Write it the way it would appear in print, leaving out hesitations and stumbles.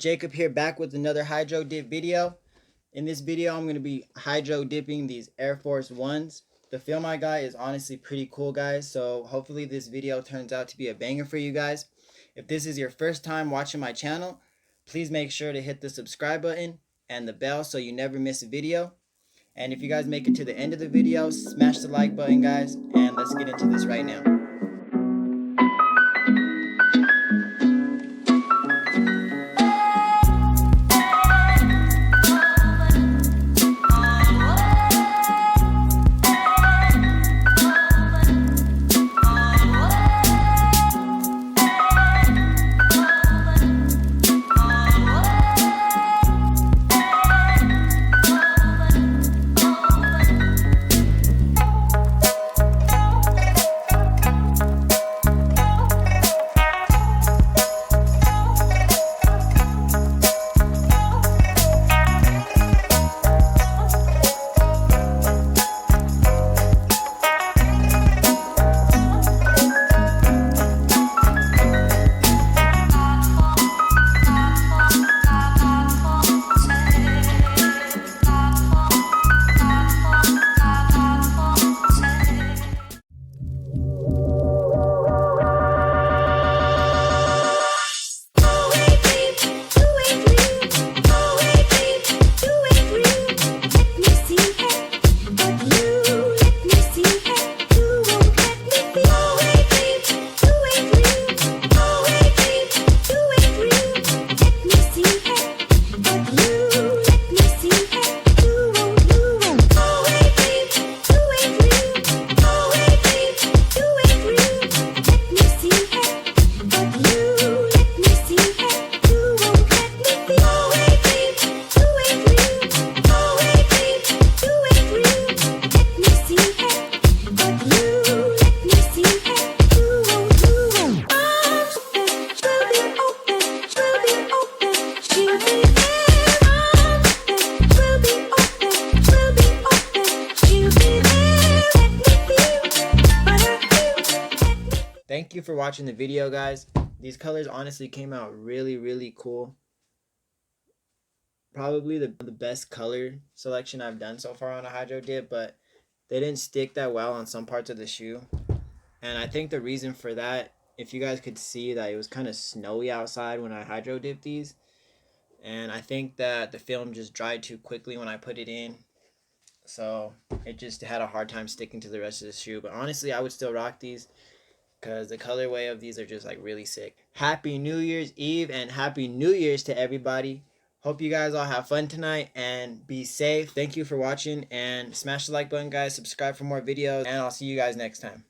Jacob here, back with another hydro dip video. In this video, I'm going to be hydro dipping these Air Force Ones. The film I got is honestly pretty cool, guys, so hopefully this video turns out to be a banger for you guys. If this is your first time watching my channel, please make sure to hit the subscribe button and the bell so you never miss a video. And if you guys make it to the end of the video, smash the like button, guys, and let's get into this right now. Thank you for watching the video, guys. These colors honestly came out really cool. Probably the best color selection I've done so far on a hydro dip, but they didn't stick that well on some parts of the shoe. And I think the reason for that, if you guys could see that it was kind of snowy outside when I hydro dipped these, and I think that the film just dried too quickly when I put it in, so it just had a hard time sticking to the rest of the shoe. But honestly, I would still rock these because the colorway of these are just like really sick. Happy New Year's Eve and Happy New Year's to everybody. Hope you guys all have fun tonight and be safe. Thank you for watching, and smash the like button, guys. Subscribe for more videos, and I'll see you guys next time.